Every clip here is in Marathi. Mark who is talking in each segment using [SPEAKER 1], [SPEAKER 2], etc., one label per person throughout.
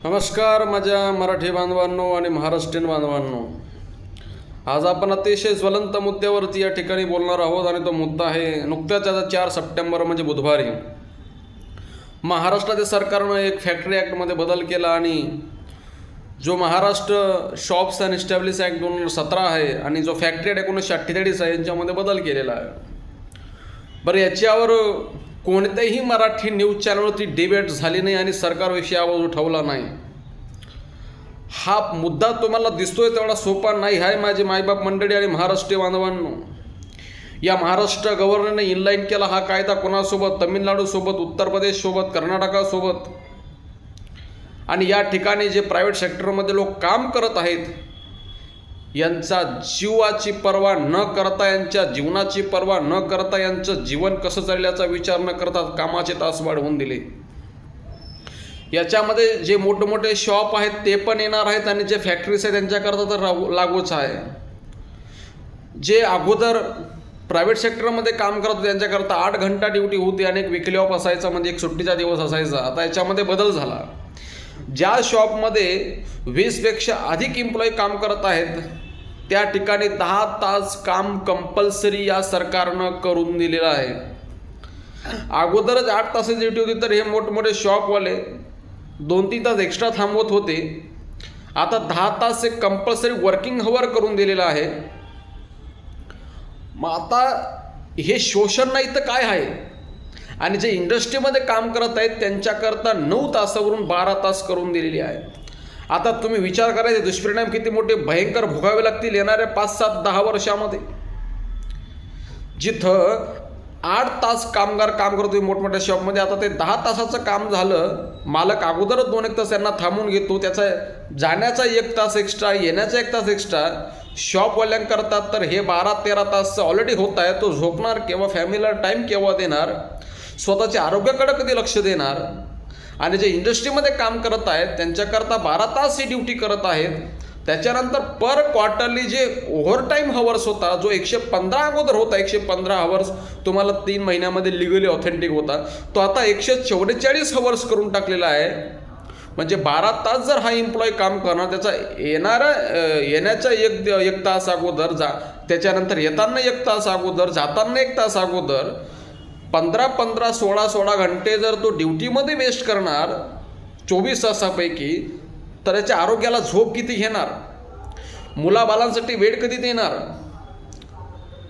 [SPEAKER 1] नमस्कार माझ्या मराठी बांधवांनो आणि महाराष्ट्रीयन बांधवांनो. आज आपण अतिशय ज्वलंत मुद्द्यावरती या ठिकाणी बोलणार आहोत आणि तो मुद्दा आहे नुकत्याच आता 4 सप्टेंबर म्हणजे बुधवारी महाराष्ट्राच्या सरकारनं एक फॅक्टरी ॲक्टमध्ये बदल केला आणि जो Maharashtra shops and establish act 2017 आहे आणि जो फॅक्टरी ॲक्ट 1948 आहे यांच्यामध्ये बदल केलेला आहे. बरं, याच्यावर कोणत्याही मराठी न्यूज चॅनलवरती डिबेट झाली नाही आणि सरकारविषयी आवाज उठवला नाही. हा मुद्दा तुम्हाला दिसतोय तेवढा सोपा नाही आहे माझे मायबाप मंडळी आणि महाराष्ट्रीय बांधवांनो. या महाराष्ट्र गव्हर्नरने इनलाईन केला हा कायदा कोणासोबत? तमिळनाडूसोबत, उत्तर प्रदेशसोबत, कर्नाटकासोबत. आणि या ठिकाणी जे प्रायव्हेट सेक्टरमध्ये लोक काम करत आहेत यांचा जीवाची पर्वा न करता, यांच्या जीवनाची पर्वा न करता, यांचं जीवन कसं चालल्याचा विचार न करता कामाचे तास वाढवून दिले. याच्यामध्ये जे मोठमोठे शॉप आहेत ते पण येणार आहेत आणि जे फॅक्टरीज आहेत त्यांच्याकरता तर लागूच आहे. जे अगोदर प्रायव्हेट सेक्टरमध्ये काम करत होते त्यांच्याकरता 8 घंटा ड्युटी होती आणि एक विकली ऑफ असायचा, म्हणजे एक सुट्टीचा दिवस असायचा. आता याच्यामध्ये बदल झाला. ज्या शॉपमध्ये 20पेक्षा अधिक एम्प्लॉई काम करत आहेत त्या ठिकाणी 10 तास काम कंपल्सरी या सरकारनं करून दिलेलं आहे. अगोदरच 8 तासाची ड्युटी होती तर हे मोठमोठे शॉपवाले 2-3 तास एक्स्ट्रा थांबवत होते. आता 10 तास एक कंपल्सरी वर्किंग हवर करून दिलेलं आहे. मग आता हे शोषण नाही तर काय आहे? आणि जे इंडस्ट्रीमध्ये काम करत आहेत त्यांच्याकरता 9 तासावरून 12 तास करून दिलेली आहे. आता तुम्ही विचार करायचे दुष्परिणाम किती मोठे भयंकर भोगावे लागतील येणाऱ्या 5-7-10 वर्षामध्ये. जिथं 8 तास कामगार काम करतोय मोठमोठ्या शॉपमध्ये, आता ते 10 तासाचं काम झालं. मालक अगोदरच 2-1 तास त्यांना थांबून घेतो, त्याचा जाण्याचा 1 तास एक्स्ट्रा, येण्याचा 1 तास एक्स्ट्रा शॉपवाल्यांकरतात. तर हे 12-13 तास ऑलरेडी होत आहे. तो झोपणार केव्हा? फॅमिलीला टाईम केव्हा देणार? स्वतःच्या आरोग्याकडे कधी लक्ष देणार? आणि जे इंडस्ट्रीमध्ये काम करत आहेत त्यांच्याकरता 12 तास ही ड्युटी करत आहेत. त्याच्यानंतर पर क्वार्टरली जे ओव्हरटाईम हवर्स होता, जो 115 अगोदर होता, 115 हवर्स तुम्हाला 3 महिन्यामध्ये लिगली ऑथेंटिक होता, तो आता 144 हवर्स करून टाकलेला आहे. म्हणजे 12 तास जर हा एम्प्लॉय काम करणार, त्याचा येण्याचा एक तास अगोदर, त्याच्यानंतर येताना 1 तास अगोदर, जाताना 1 तास अगोदर, 15-15, 16-16 घंटे जर तो ड्युटीमध्ये वेस्ट करणार 24 तासापैकी, तर त्याच्या आरोग्याला झोप किती घेणार? मुलाबालांसाठी वेळ कधी देणार?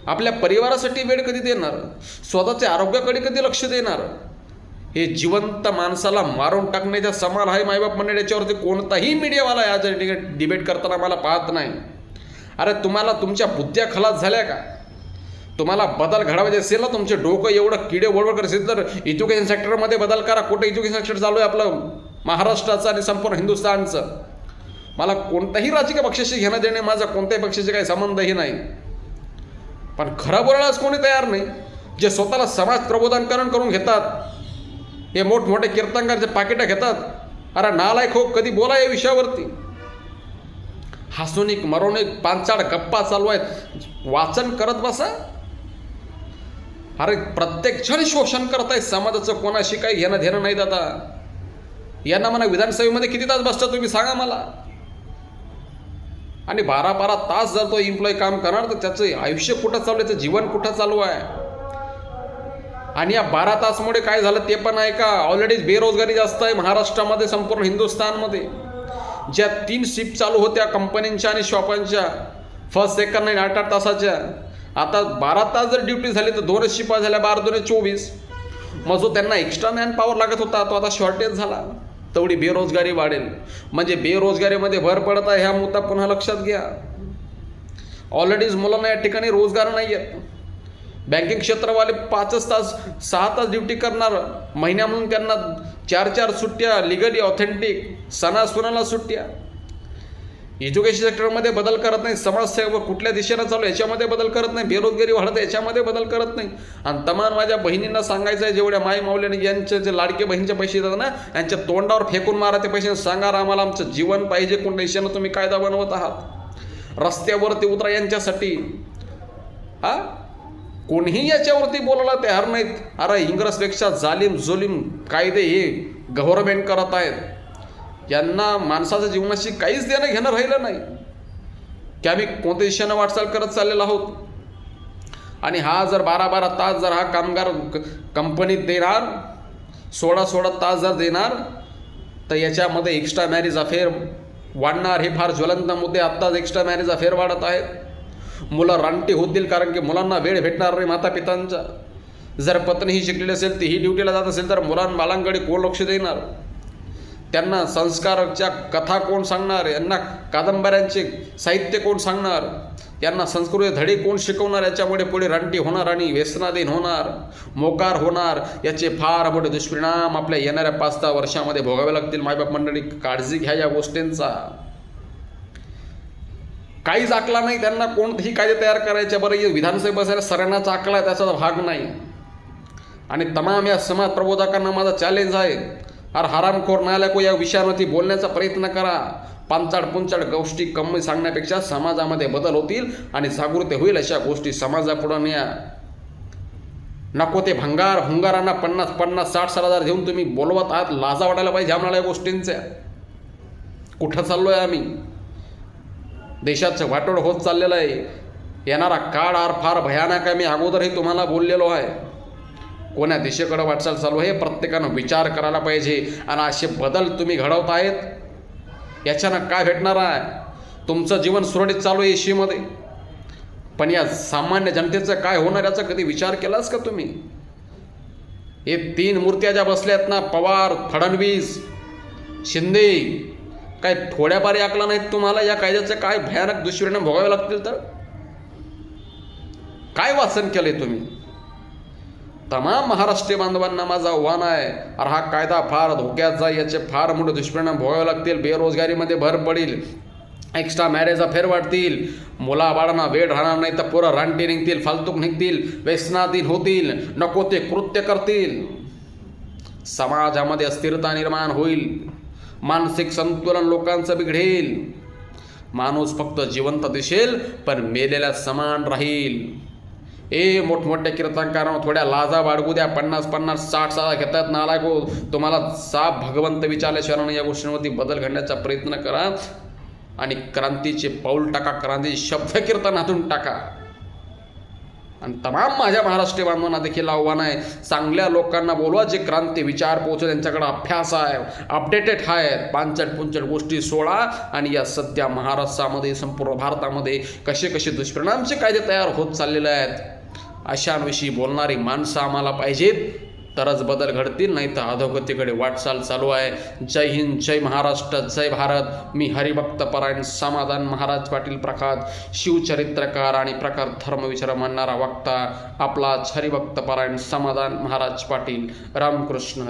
[SPEAKER 1] आपल्या परिवारासाठी वेळ कधी देणार? स्वतःच्या आरोग्याकडे कधी लक्ष देणार? हे जिवंत माणसाला मारून टाकण्याच्या समान आहे मायबाप मंडळी. याच्यावरती कोणताही मीडियावाला या डिबेट करताना मला पाहत नाही. अरे तुम्हाला तुमच्या बुद्ध्या खलास झाल्या का? तुम्हाला बदल घडवायचे असेल ना, तुमचे डोकं एवढं किडे वळवळ करत असेल तर एज्युकेशन सेक्टरमध्ये बदल करा. कुठे एज्युकेशन सेक्टर चालू आहे आपलं महाराष्ट्राचं आणि संपूर्ण हिंदुस्थानचं? मला कोणत्याही राजकीय पक्षाशी घेणं देणे, माझा कोणत्याही पक्षाशी काही संबंधही नाही. पण खरं बोलायलाच कोणी तयार नाही. जे स्वतःला समाज प्रबोधनकरण करून घेतात, हे मोठमोठे कीर्तनकारचे पाकिटं घेतात. अरे नालायक हो, कधी बोला या विषयावरती. हसून एक मरून एक 5-4 गप्पा चालू आहेत, वाचन करत बसा. अरे प्रत्येक जण शोषण करत आहे समाजाचं, कोणाशी काही घेणं देणं नाही. दादा यांना म्हणा विधानसभेमध्ये किती तास बसता तुम्ही सांगा मला? आणि 12-12 तास जर तो एम्प्लॉय काम करणार तर त्याचं आयुष्य कुठं चालू आहे, त्याचं जीवन कुठं चालू आहे? आणि या 12 तासमुळे काय झालं ते पण आहे का? ऑलरेडी बेरोजगारी जास्त आहे महाराष्ट्रामध्ये, संपूर्ण हिंदुस्थानमध्ये. ज्या 3 शिफ्ट चालू होत्या कंपन्यांच्या आणि शॉपांच्या, फर्स्ट, सेकंड आणि 8-8 तासाच्या, आता 12 तास जर ड्युटी झाली तर 2 शिफ्ट झाल्या, 12-2-24. मग जो त्यांना एक्स्ट्रा मॅन पॉवर लागत होता तो आता शॉर्टेज झाला. तेवढी बेरोजगारी वाढेल. म्हणजे बेरोजगारीमध्ये भर पडत आहे हा मुद्दा पुन्हा लक्षात घ्या. ऑलरेडीच मुलांना या ठिकाणी रोजगार नाही आहेत. बँकिंग क्षेत्रवाले 5 तास 6 तास ड्युटी करणार, महिन्या म्हणून त्यांना 4-4 सुट्ट्या, लिगली ऑथेंटिक, सणासुनाला सुट्ट्या. एज्युकेशन सेक्टरमध्ये बदल करत नाही. समाजसेवा कुठल्या दिशेनं चालू याच्यामध्ये बदल करत नाही. बेरोजगारी वाढत याच्यामध्ये बदल करत नाही. आणि तमाम माझ्या बहिणींना सांगायचं आहे, जेवढ्या माई माऊल्याने यांचे जे लाडके बहिणीचे पैसे येतात ना, यांच्या तोंडावर फेकून मारा ते पैसे. सांगा आम्हाला आमचं जीवन पाहिजे, कोणत्या दिशेनं तुम्ही कायदा बनवत आहात? रस्त्यावरती उतरा यांच्यासाठी. कोणीही याच्यावरती बोलायला तयार नाहीत. अरे इंग्रजपेक्षा जालिम जुलीम कायदे हे गव्हर्नमेंट करत आहेत. यांना माणसाच्या जीवनाशी काहीच देणं घेणं राहिलं नाही की आम्ही कोणत्या दिशेनं वाटचाल करत चाललेलो आहोत. आणि हा जर 12-12 तास जर हा कामगार कंपनीत देणार, 16-16 तास जर देणार, तर याच्यामध्ये एक्स्ट्रा मॅरेज अफेअर वाढणार. हे फार ज्वलंत मुद्दे आत्ताच एक्स्ट्रा मॅरेज अफेअर वाढत आहेत. मुलं रानटी होतील कारण की मुलांना वेळ भेटणार नाही माता पितांचा. जर पत्नी ही शिकलेली असेल, तीही ड्युटीला जात असेल, तर बालांकडे कोण लक्ष देणार? त्यांना संस्कारच्या कथा कोण सांगणार? यांना कादंबऱ्यांचे साहित्य कोण सांगणार? यांना संस्कृती धडे कोण शिकवणार? याच्यामुळे पुढे रानटी होणार आणि व्यसनाधीन होणार, मोकार होणार. याचे फार मोठे दुष्परिणाम आपल्या येणाऱ्या 5-10 वर्षामध्ये भोगावे लागतील. मायबाप मंडळी, काळजी घ्या या गोष्टींचा. काहीच आकला नाही त्यांना कोणतेही कायदे तयार करायचे. बरं, विधानसभेत बसायला सगळ्यांनाच आकला आहे, त्याचा भाग नाही. आणि तमाम या समाज प्रबोधकांना माझा चॅलेंज आहे, अरे हरामखोर नालायक या विषयावरती बोलण्याचा प्रयत्न करा. पांचाड गोष्टी कमी सांगण्यापेक्षा समाजामध्ये बदल होतील आणि जागृती होईल अशा गोष्टी समाजापुढे न्या. नको ते भंगारांना 50-50, 60-60 देऊन तुम्ही बोलवत आहात. लाजा वाटायला पाहिजे आम्हाला या गोष्टींच्या. कुठं चाललोय आम्ही? देशाचं वाटोळ होत चाललेलं आहे. येणारा काळ फार भयानक आहे. मी अगोदरही तुम्हाला बोललेलो आहे. कोण्या दिशेकडे वाटचाल चालू आहे प्रत्येकानं विचार करायला पाहिजे. आणि असे बदल तुम्ही घडवत आहेत, याच्यानं काय भेटणार आहे? तुमचं जीवन सुरळीत चालू आहे एशीमध्ये, पण या सामान्य जनतेचं काय होणार याचा कधी विचार केलास का तुम्ही? हे 3 मूर्त्या ज्या बसल्यात ना, पवार, फडणवीस, शिंदे, काय थोड्याफारी आकला नाहीत तुम्हाला? या कायद्याचे काय भयानक दुष्परिणाम भोगावे लागतील. तर काय वाचन केलंय तुम्ही? तमाम महाराष्ट्रीय बांधवांना माझं आव्हान आहे, अरे हा कायदा फार धोक्याचा आहे. याचे फार मोठे दुष्परिणाम भोगावे लागतील. बेरोजगारीमध्ये भर पडेल, एक्स्ट्रा मॅरेज अफेअर वाढतील, मुलाबाळांना वेळ राहणार नाही, तर पुरं रानटी निघतील, फालतूक निघतील, व्यसनाधीन होतील, नको ते कृत्य करतील. समाजामध्ये अस्थिरता निर्माण होईल, मानसिक संतुलन लोकांचं बिघडेल. माणूस फक्त जिवंत दिसेल पण मेलेल्या समान राहील. मोठमोठ्या कीर्तनकारांना थोड्या लाजा बाळगू द्या. 50-50, 60-60 घेतात नालायको. तुम्हाला साप भगवंत विचारल्याशिवाय या गोष्टींवरती बदल घडण्याचा प्रयत्न करा आणि क्रांतीचे पाऊल टाका, क्रांती शब्द कीर्तनातून टाका. आणि तमाम माझ्या महाराष्ट्रीय बांधवांना देखील आव्हान आहे, चांगल्या लोकांना बोलवा जे क्रांती विचार पोहोचव, त्यांच्याकडे अभ्यास आहे, अपडेटेड आहेत. पांचट गोष्टी सोडा आणि या सध्या महाराष्ट्रामध्ये, संपूर्ण भारतामध्ये कसे दुष्परिणामचे कायदे तयार होत चाललेले आहेत अशांविषयी बोलणारी माणसं आम्हाला पाहिजेत, तरच बदल घडतील, नाही तर अधोगतीकडे वाटचाल चालू आहे. जय हिंद, जय महाराष्ट्र, जय भारत. मी हरिभक्तपरायण समाधान महाराज पाटील प्रखात, शिवचरित्रकार आणि प्रकार धर्मविचार मानणारा वक्ता आपला हरिभक्तपरायण समाधान महाराज पाटील. रामकृष्ण.